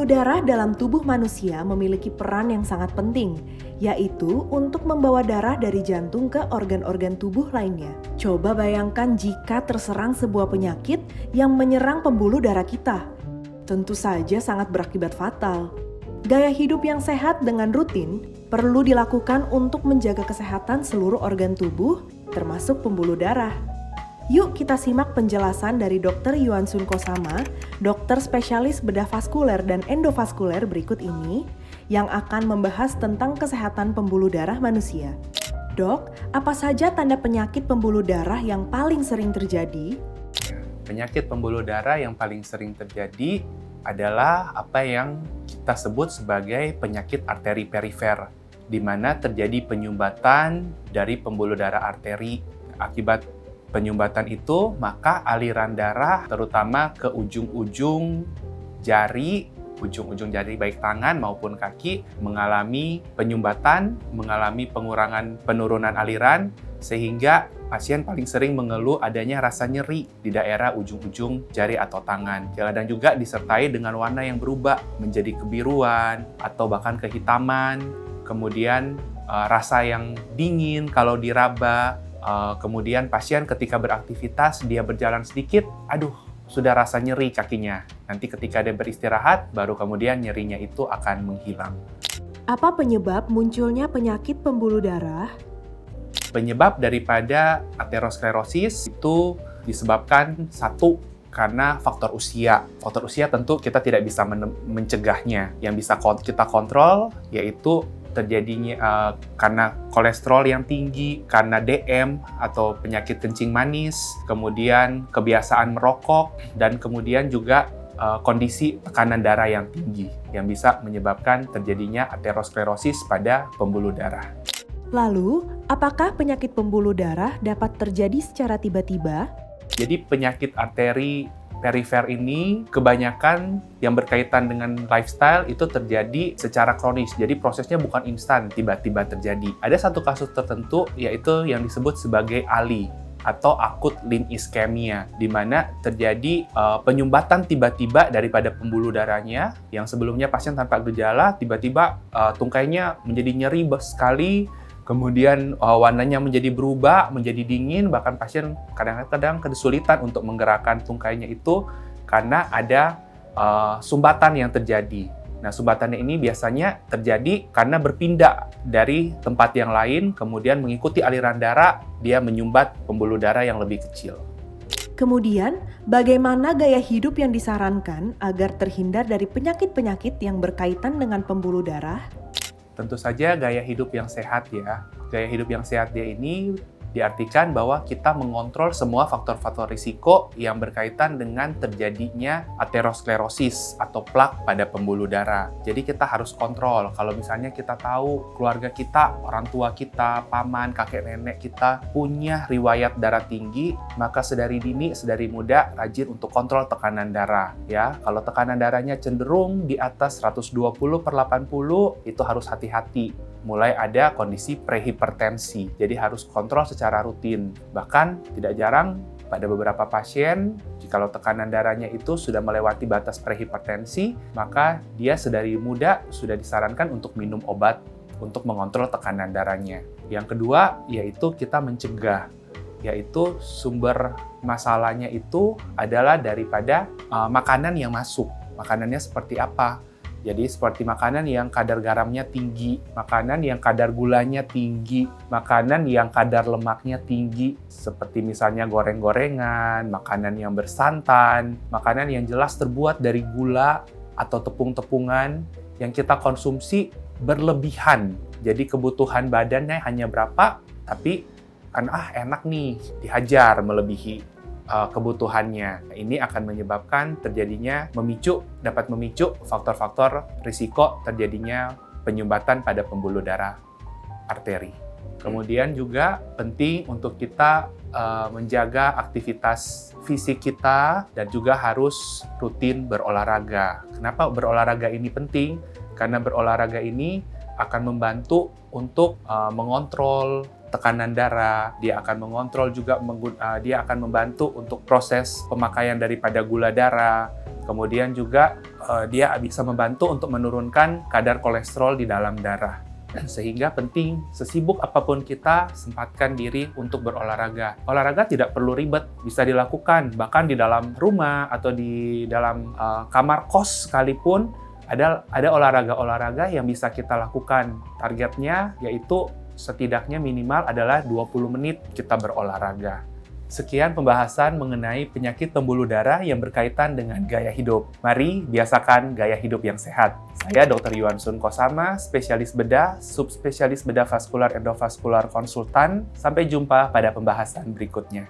Pembuluh darah dalam tubuh manusia memiliki peran yang sangat penting, yaitu untuk membawa darah dari jantung ke organ-organ tubuh lainnya. Coba bayangkan jika terserang sebuah penyakit yang menyerang pembuluh darah kita. Tentu saja sangat berakibat fatal. Gaya hidup yang sehat dengan rutin perlu dilakukan untuk menjaga kesehatan seluruh organ tubuh, termasuk pembuluh darah. Yuk kita simak penjelasan dari Dr. Yuan Sun Kosama, dokter spesialis bedah vaskuler dan endovaskuler berikut ini, yang akan membahas tentang kesehatan pembuluh darah manusia. Dok, apa saja tanda penyakit pembuluh darah yang paling sering terjadi? Penyakit pembuluh darah yang paling sering terjadi adalah apa yang kita sebut sebagai penyakit arteri perifer, di mana terjadi penyumbatan dari pembuluh darah arteri. Akibat penyumbatan itu, maka aliran darah terutama ke ujung-ujung jari baik tangan maupun kaki mengalami penyumbatan, mengalami penurunan aliran, sehingga pasien paling sering mengeluh adanya rasa nyeri di daerah ujung-ujung jari atau tangan. Dan juga disertai dengan warna yang berubah menjadi kebiruan atau bahkan kehitaman, kemudian rasa yang dingin kalau diraba. Kemudian pasien ketika beraktivitas, dia berjalan sedikit, sudah rasa nyeri kakinya. Nanti ketika dia beristirahat, baru kemudian nyerinya itu akan menghilang. Apa penyebab munculnya penyakit pembuluh darah? Penyebab daripada aterosklerosis itu disebabkan satu, karena faktor usia. Faktor usia tentu kita tidak bisa mencegahnya. Yang bisa kita kontrol yaitu terjadinya karena kolesterol yang tinggi, karena DM atau penyakit kencing manis, kemudian kebiasaan merokok, dan kemudian juga kondisi tekanan darah yang tinggi yang bisa menyebabkan terjadinya aterosklerosis pada pembuluh darah. Lalu, apakah penyakit pembuluh darah dapat terjadi secara tiba-tiba? Jadi penyakit arteri perifer ini kebanyakan yang berkaitan dengan lifestyle itu terjadi secara kronis. Jadi prosesnya bukan instan, tiba-tiba terjadi. Ada satu kasus tertentu yaitu yang disebut sebagai ALI atau akut limb ischemia, di mana terjadi penyumbatan tiba-tiba daripada pembuluh darahnya yang sebelumnya pasien tanpa gejala, tiba-tiba tungkainya menjadi nyeri sekali. Kemudian warnanya menjadi berubah, menjadi dingin, bahkan pasien kadang-kadang kesulitan untuk menggerakkan tungkainya itu karena ada sumbatan yang terjadi. Nah, sumbatannya ini biasanya terjadi karena berpindah dari tempat yang lain, kemudian mengikuti aliran darah, dia menyumbat pembuluh darah yang lebih kecil. Kemudian, bagaimana gaya hidup yang disarankan agar terhindar dari penyakit-penyakit yang berkaitan dengan pembuluh darah? Tentu saja gaya hidup yang sehat ya. Gaya hidup yang sehat dia ini diartikan bahwa kita mengontrol semua faktor-faktor risiko yang berkaitan dengan terjadinya aterosklerosis atau plak pada pembuluh darah. Jadi kita harus kontrol. Kalau misalnya kita tahu keluarga kita, orang tua kita, paman, kakek nenek kita punya riwayat darah tinggi, maka sedari dini, sedari muda rajin untuk kontrol tekanan darah ya. Kalau tekanan darahnya cenderung di atas 120/80, itu harus hati-hati. Mulai ada kondisi prehipertensi, jadi harus kontrol secara rutin. Bahkan tidak jarang pada beberapa pasien, jikalau tekanan darahnya itu sudah melewati batas prehipertensi, maka dia sedari muda sudah disarankan untuk minum obat untuk mengontrol tekanan darahnya. Yang kedua, yaitu kita mencegah, yaitu sumber masalahnya itu adalah daripada makanan yang masuk. Makanannya seperti apa? Jadi seperti makanan yang kadar garamnya tinggi, makanan yang kadar gulanya tinggi, makanan yang kadar lemaknya tinggi, seperti misalnya goreng-gorengan, makanan yang bersantan, makanan yang jelas terbuat dari gula atau tepung-tepungan yang kita konsumsi berlebihan. Jadi kebutuhan badannya hanya berapa, tapi kan enak nih, dihajar melebihi kebutuhannya. Ini akan menyebabkan terjadinya dapat memicu faktor-faktor risiko terjadinya penyumbatan pada pembuluh darah arteri. Kemudian juga penting untuk kita menjaga aktivitas fisik kita dan juga harus rutin berolahraga. Kenapa berolahraga ini penting? Karena berolahraga ini akan membantu untuk mengontrol tekanan darah, dia akan mengontrol juga, dia akan membantu untuk proses pemakaian daripada gula darah, kemudian juga dia bisa membantu untuk menurunkan kadar kolesterol di dalam darah. Sehingga penting, sesibuk apapun kita, sempatkan diri untuk berolahraga. Olahraga tidak perlu ribet, bisa dilakukan bahkan di dalam rumah atau di dalam kamar kos sekalipun. Ada olahraga-olahraga yang bisa kita lakukan. Targetnya yaitu setidaknya minimal adalah 20 menit kita berolahraga. Sekian pembahasan mengenai penyakit pembuluh darah yang berkaitan dengan gaya hidup. Mari biasakan gaya hidup yang sehat. Saya Dr. Yuan Sun Kosama, spesialis bedah, subspesialis bedah vaskular endovaskular konsultan. Sampai jumpa pada pembahasan berikutnya.